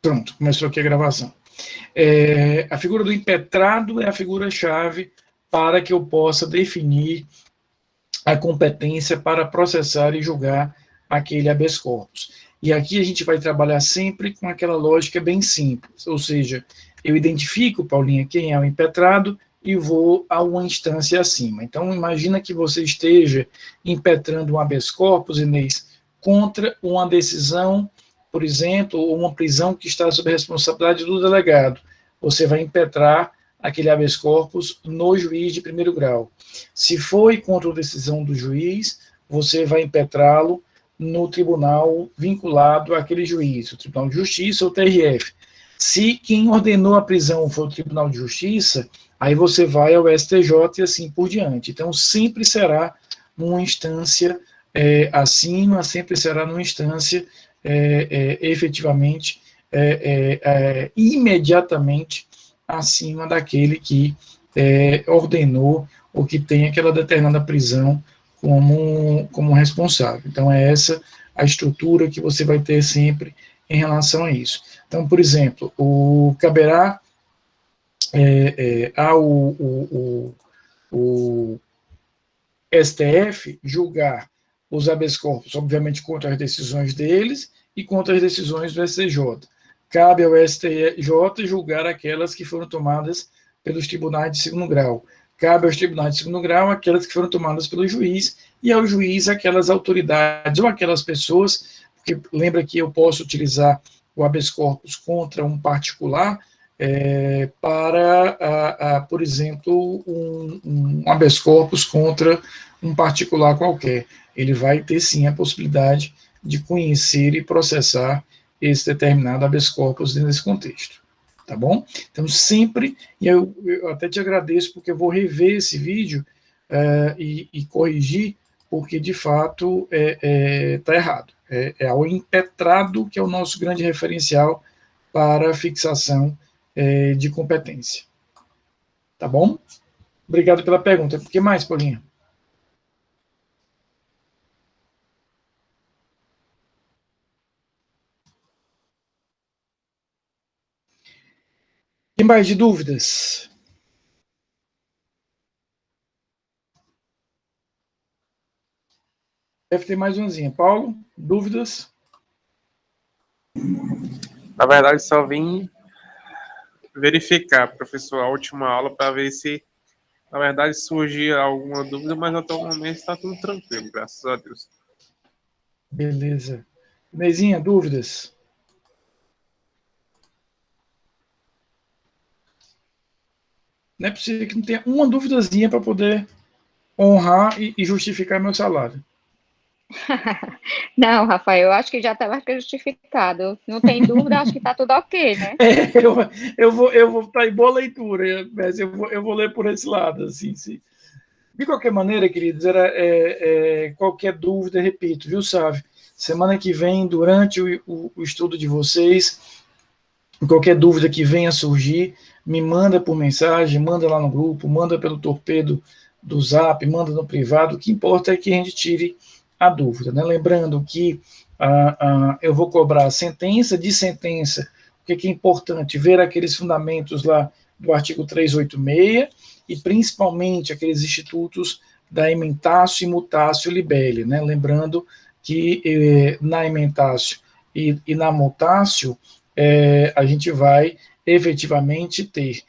Pronto, começou aqui a gravação. A figura do impetrado é a figura-chave para que eu possa definir a competência para processar e julgar aquele habeas corpus. E aqui a gente vai trabalhar sempre com aquela lógica bem simples, ou seja, eu identifico, Paulinha, quem é o impetrado e vou a uma instância acima. Então, imagina que você esteja impetrando um habeas corpus, Inês, contra uma decisão, por exemplo, ou uma prisão que está sob responsabilidade do delegado. Você vai impetrar aquele habeas corpus no juiz de primeiro grau. Se foi contra a decisão do juiz, você vai impetrá-lo no tribunal vinculado àquele juiz, o Tribunal de Justiça ou TRF. Se quem ordenou a prisão for o Tribunal de Justiça, aí você vai ao STJ e assim por diante. Então, sempre será numa instância acima, sempre será numa instância efetivamente, imediatamente acima daquele que ordenou ou que tem aquela determinada prisão como responsável. então, é essa a estrutura que você vai ter sempre em relação a isso. Então, por exemplo, caberá ao STF julgar os habeas corpus, obviamente, contra as decisões deles e contra as decisões do STJ. Cabe ao STJ julgar aquelas que foram tomadas pelos tribunais de segundo grau. Cabe aos tribunais de segundo grau aquelas que foram tomadas pelo juiz, e ao juiz aquelas autoridades ou aquelas pessoas, porque lembra que eu posso utilizar o habeas corpus contra um particular para, por exemplo, um habeas corpus contra um particular qualquer. Ele vai ter, sim, a possibilidade de conhecer e processar esse determinado habeas corpus nesse contexto. Tá bom? Então, sempre, e eu até te agradeço, porque eu vou rever esse vídeo e corrigir, porque, de fato, está errado. É o impetrado que é o nosso grande referencial para a fixação de competência. Tá bom? Obrigado pela pergunta. O que mais, Paulinha? Tem mais de dúvidas? Deve ter mais umzinha. Paulo, dúvidas? Na verdade, só vim verificar, professor, a última aula para ver se, na verdade, surgia alguma dúvida, mas atualmente está tudo tranquilo, graças a Deus. Beleza. Nezinha, dúvidas? Não é possível que não tenha uma duvidazinha para poder honrar e justificar meu salário. Não, Rafael, eu acho que já está justificado. Não tem dúvida, acho que está tudo ok, né? Eu vou estar em boa leitura, mas eu vou ler por esse lado, assim, sim. De qualquer maneira, queridos, qualquer dúvida, repito, viu, Sávio? Semana que vem, durante o estudo de vocês, qualquer dúvida que venha surgir, me manda por mensagem, manda lá no grupo, manda pelo torpedo do Zap, manda no privado. O que importa é que a gente tire a dúvida, né? Lembrando que eu vou cobrar sentença, o que é importante? Ver aqueles fundamentos lá do artigo 386 e principalmente aqueles institutos da ementácio e mutácio libelli, né? Lembrando que na ementácio e na mutácio a gente vai efetivamente ter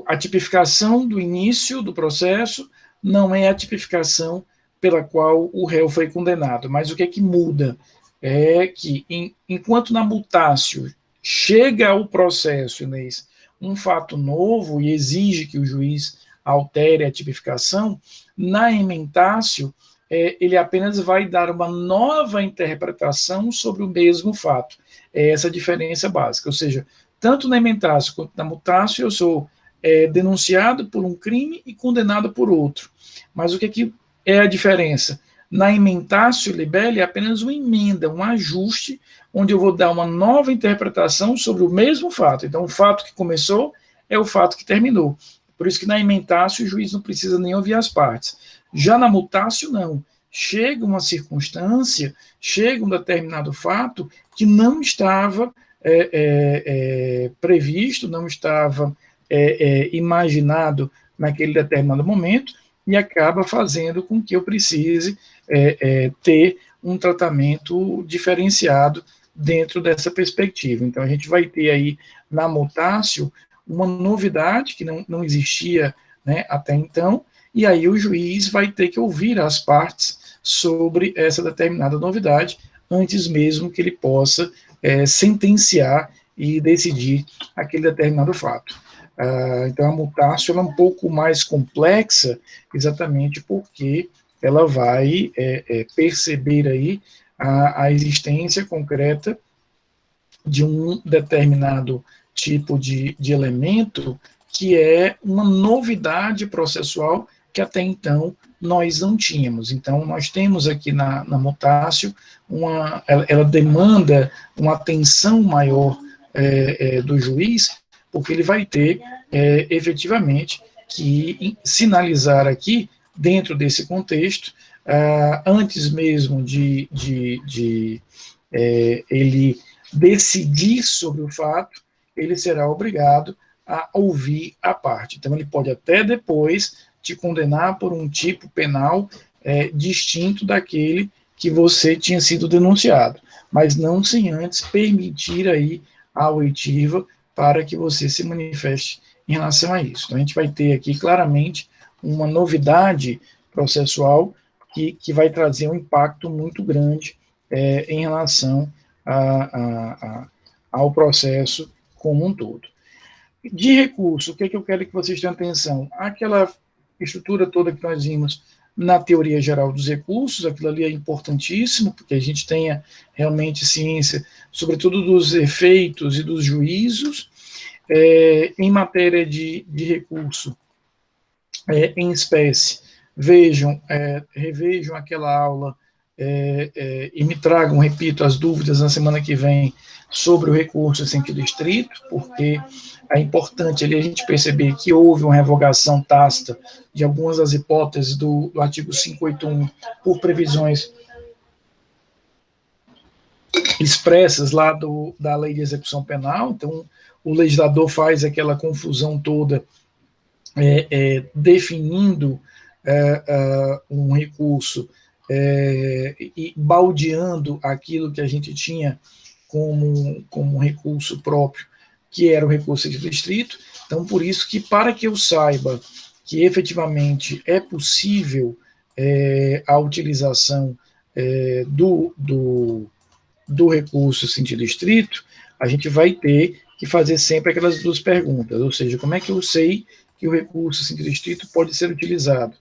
a tipificação do início do processo, não é a tipificação pela qual o réu foi condenado. Mas o que é que muda? É que, enquanto na mutácio chega ao processo, Inês, um fato novo e exige que o juiz altere a tipificação, na ementácio, ele apenas vai dar uma nova interpretação sobre o mesmo fato. É essa a diferença básica. Ou seja, tanto na ementácio quanto na mutácio, eu sou denunciado por um crime e condenado por outro. Mas o que é a diferença? Na ementácio libelli é apenas uma emenda, um ajuste, onde eu vou dar uma nova interpretação sobre o mesmo fato. Então, o fato que começou é o fato que terminou. Por isso que na ementácio o juiz não precisa nem ouvir as partes. Já na mutácio, não. Chega uma circunstância, chega um determinado fato que não estava previsto, não estava imaginado naquele determinado momento, e acaba fazendo com que eu precise ter um tratamento diferenciado dentro dessa perspectiva. Então, a gente vai ter aí na mutácio uma novidade que não existia, né, até então, e aí o juiz vai ter que ouvir as partes sobre essa determinada novidade, antes mesmo que ele possa sentenciar e decidir aquele determinado fato. Então, a mutácio é um pouco mais complexa, exatamente porque ela vai perceber aí a existência concreta de um determinado tipo de elemento que é uma novidade processual que até então nós não tínhamos. Então, nós temos aqui na mutácio, ela demanda uma atenção maior do juiz, porque ele vai ter efetivamente que sinalizar aqui, dentro desse contexto, antes mesmo de ele decidir sobre o fato, ele será obrigado a ouvir a parte. Então, ele pode até depois te condenar por um tipo penal distinto daquele que você tinha sido denunciado, mas não sem antes permitir aí a oitiva para que você se manifeste em relação a isso. Então, a gente vai ter aqui claramente uma novidade processual que vai trazer um impacto muito grande em relação ao processo como um todo. De recurso, o que eu quero que vocês tenham atenção? Aquela estrutura toda que nós vimos na teoria geral dos recursos, aquilo ali é importantíssimo, porque a gente tenha realmente ciência, sobretudo dos efeitos e dos juízos. Em matéria de recurso em espécie, revejam aquela aula e me tragam, repito, as dúvidas na semana que vem sobre o recurso em sentido estrito, porque é importante ali a gente perceber que houve uma revogação tácita de algumas das hipóteses do artigo 581 por previsões expressas lá da lei de execução penal. Então, o legislador faz aquela confusão toda definindo um recurso e baldeando aquilo que a gente tinha como recurso próprio, que era o recurso de distrito. Então, por isso que, para que eu saiba que efetivamente é possível a utilização do recurso sentido estrito, a gente vai ter que fazer sempre aquelas duas perguntas, ou seja, como é que eu sei que o recurso sentido estrito pode ser utilizado?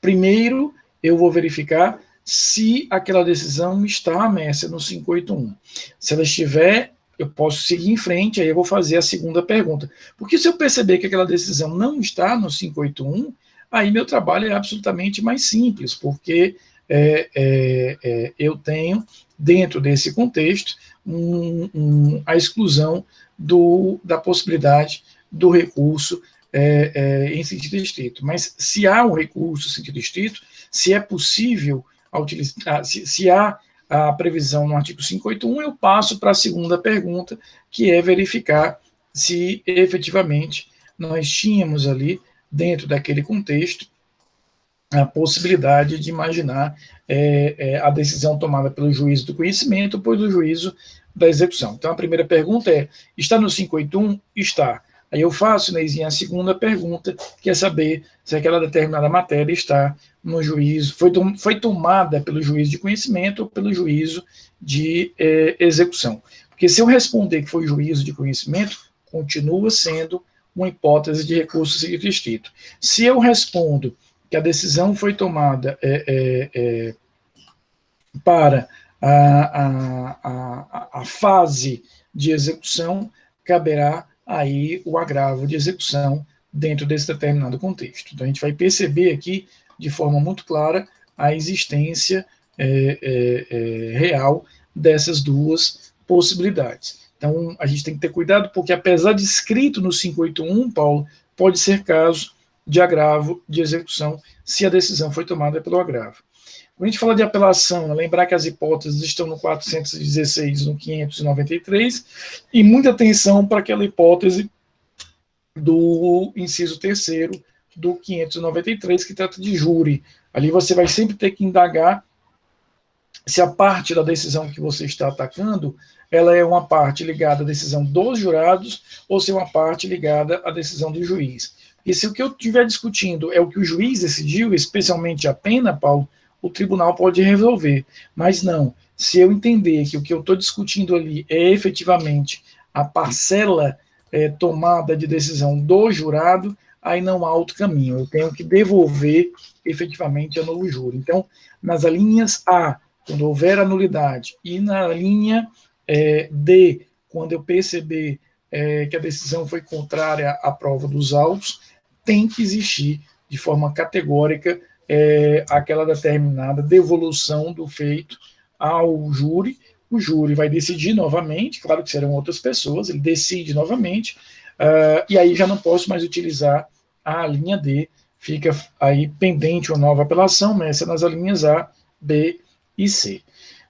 Primeiro, eu vou verificar se aquela decisão está amersa no 581. Se ela estiver, eu posso seguir em frente, aí eu vou fazer a segunda pergunta. Porque se eu perceber que aquela decisão não está no 581, aí meu trabalho é absolutamente mais simples, porque eu tenho, dentro desse contexto, a exclusão da possibilidade do recurso em sentido estrito. Mas se há um recurso em sentido estrito, se é possível utilizar, se há a previsão no artigo 581, eu passo para a segunda pergunta, que é verificar se efetivamente nós tínhamos ali, dentro daquele contexto, a possibilidade de imaginar a decisão tomada pelo juízo do conhecimento ou pelo juízo da execução. Então, a primeira pergunta é, está no 581? Está. Aí eu faço, Neizinha, a segunda pergunta, que é saber se aquela determinada matéria está no juízo, foi tomada pelo juízo de conhecimento ou pelo juízo de execução. Porque se eu responder que foi juízo de conhecimento, continua sendo uma hipótese de recurso seguido estrito. Se eu respondo que a decisão foi tomada para a fase de execução, caberá aí o agravo de execução dentro desse determinado contexto. Então, a gente vai perceber aqui, de forma muito clara, a existência real dessas duas possibilidades. Então, a gente tem que ter cuidado, porque apesar de escrito no 581, Paulo, pode ser caso de agravo de execução, se a decisão foi tomada pelo agravo. Quando a gente fala de apelação, lembrar que as hipóteses estão no 416, no 593, e muita atenção para aquela hipótese do inciso 3º do 593, que trata de júri. Ali você vai sempre ter que indagar se a parte da decisão que você está atacando, ela é uma parte ligada à decisão dos jurados ou se é uma parte ligada à decisão do juiz. E se o que eu estiver discutindo é o que o juiz decidiu, especialmente a pena, Paulo, o tribunal pode resolver. Mas não, se eu entender que o que eu estou discutindo ali é efetivamente a parcela tomada de decisão do jurado, aí não há outro caminho. Eu tenho que devolver efetivamente a nulo júri. Então, nas linhas A, quando houver a nulidade, e na linha D, quando eu perceber que a decisão foi contrária à prova dos autos, tem que existir de forma categórica aquela determinada devolução do feito ao júri. O júri vai decidir novamente, claro que serão outras pessoas, ele decide novamente, e aí já não posso mais utilizar a linha D, fica aí pendente uma nova apelação, mas nas linhas A, B e C.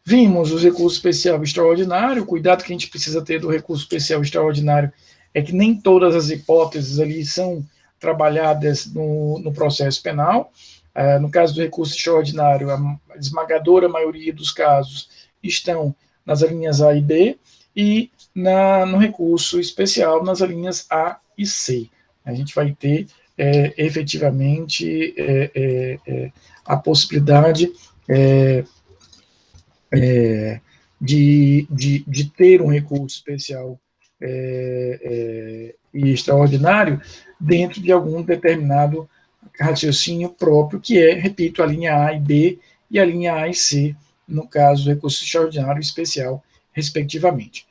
Vimos os recursos especial e extraordinário. O cuidado que a gente precisa ter do recurso especial e extraordinário é que nem todas as hipóteses ali são trabalhadas no processo penal. No caso do recurso extraordinário, a esmagadora maioria dos casos estão nas linhas A e B, e no recurso especial nas linhas A e C. A gente vai ter efetivamente a possibilidade de ter um recurso especial e extraordinário dentro de algum determinado raciocínio próprio, que é, repito, a linha A e B e a linha A e C, no caso do recurso extraordinário e especial, respectivamente.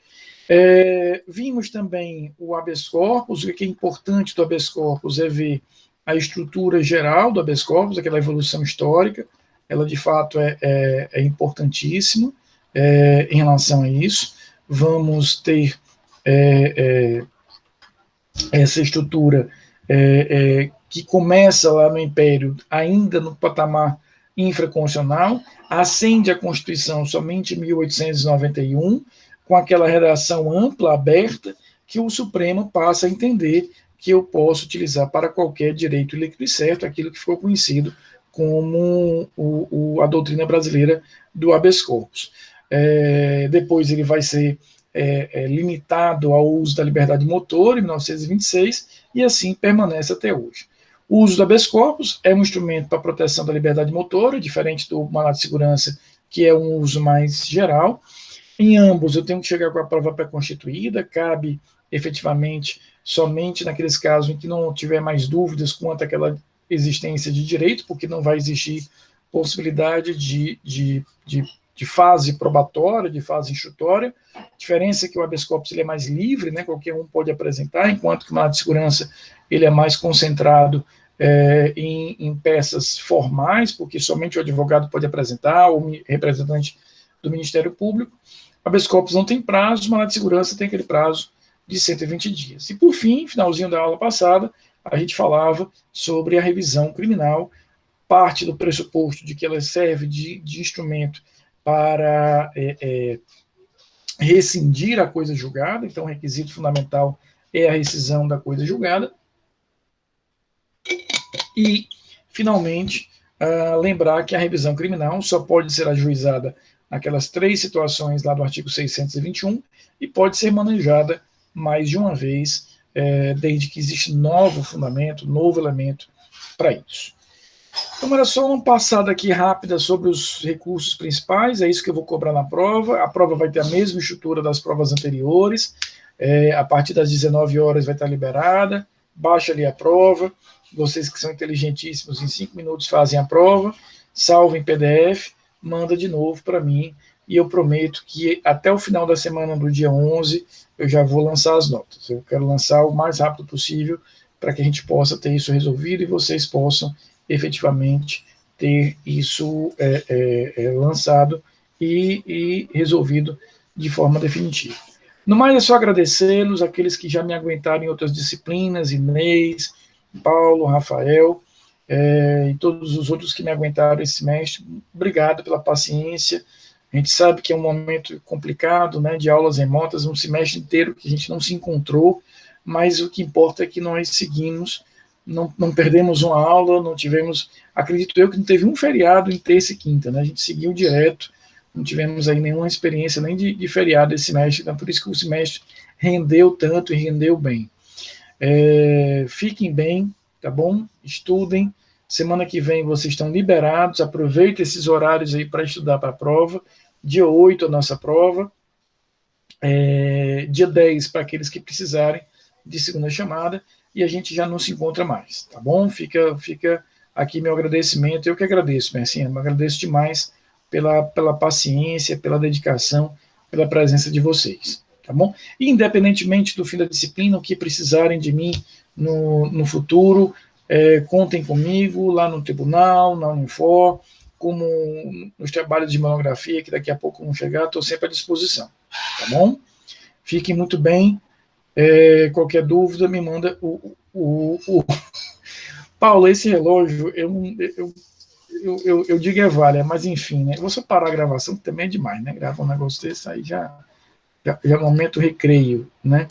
Vimos também o habeas corpus. O que é importante do habeas corpus é ver a estrutura geral do habeas corpus, aquela evolução histórica. Ela, de fato, é importantíssima em relação a isso. Vamos ter essa estrutura que começa lá no Império, ainda no patamar infraconstitucional, ascende à Constituição somente em 1891, com aquela redação ampla, aberta, que o Supremo passa a entender que eu posso utilizar para qualquer direito líquido e certo, aquilo que ficou conhecido como a doutrina brasileira do habeas corpus. Depois ele vai ser limitado ao uso da liberdade motor, em 1926, e assim permanece até hoje. O uso do habeas corpus é um instrumento para a proteção da liberdade motora, diferente do mandado de segurança, que é um uso mais geral. Em ambos, eu tenho que chegar com a prova pré-constituída, cabe efetivamente somente naqueles casos em que não tiver mais dúvidas quanto àquela existência de direito, porque não vai existir possibilidade de fase probatória, de fase instrutória. A diferença é que o habeas corpus ele é mais livre, né? Qualquer um pode apresentar, enquanto que o mandado de segurança ele é mais concentrado em peças formais, porque somente o advogado pode apresentar, ou o representante do Ministério Público. O habeas corpus não tem prazo, o mandado de segurança tem aquele prazo de 120 dias. E, por fim, finalzinho da aula passada, a gente falava sobre a revisão criminal, parte do pressuposto de que ela serve de instrumento para rescindir a coisa julgada, então o requisito fundamental é a rescisão da coisa julgada. E, finalmente, lembrar que a revisão criminal só pode ser ajuizada naquelas 3 situações lá do artigo 621 e pode ser manejada mais de uma vez, desde que existe novo fundamento, novo elemento para isso. Então, era só uma passada aqui rápida sobre os recursos principais, é isso que eu vou cobrar na prova. A prova vai ter a mesma estrutura das provas anteriores, a partir das 19 horas vai estar liberada, baixa ali a prova, vocês que são inteligentíssimos, em 5 minutos fazem a prova, salva em PDF, manda de novo para mim, e eu prometo que até o final da semana do dia 11 eu já vou lançar as notas. Eu quero lançar o mais rápido possível para que a gente possa ter isso resolvido e vocês possam efetivamente ter isso lançado e resolvido de forma definitiva. No mais, é só agradecê-los, aqueles que já me aguentaram em outras disciplinas, Inês, Paulo, Rafael, e todos os outros que me aguentaram esse semestre, obrigado pela paciência. A gente sabe que é um momento complicado, né, de aulas remotas, um semestre inteiro que a gente não se encontrou, mas o que importa é que nós seguimos, não perdemos uma aula, não tivemos, acredito eu que não teve um feriado em terça e quinta, né, a gente seguiu direto, não tivemos aí nenhuma experiência nem de feriado esse semestre, então por isso que o semestre rendeu tanto e rendeu bem. Fiquem bem, tá bom? Estudem. Semana que vem vocês estão liberados. Aproveitem esses horários aí para estudar para a prova. Dia 8 a nossa prova. Dia 10 para aqueles que precisarem de segunda chamada. E a gente já não se encontra mais, tá bom? Fica aqui meu agradecimento. Eu que agradeço, Mercinha. Eu agradeço demais pela paciência, pela dedicação, pela presença de vocês. Tá bom? E, independentemente do fim da disciplina, o que precisarem de mim no futuro, contem comigo lá no tribunal, na Unifor, como nos trabalhos de monografia, que daqui a pouco vão chegar, estou sempre à disposição. Tá bom? Fiquem muito bem. Qualquer dúvida, me manda Paulo, esse relógio, eu digo vale, mas enfim, né? Eu vou só parar a gravação, que também é demais, né? Gravar um negócio desse, aí já momento recreio, né?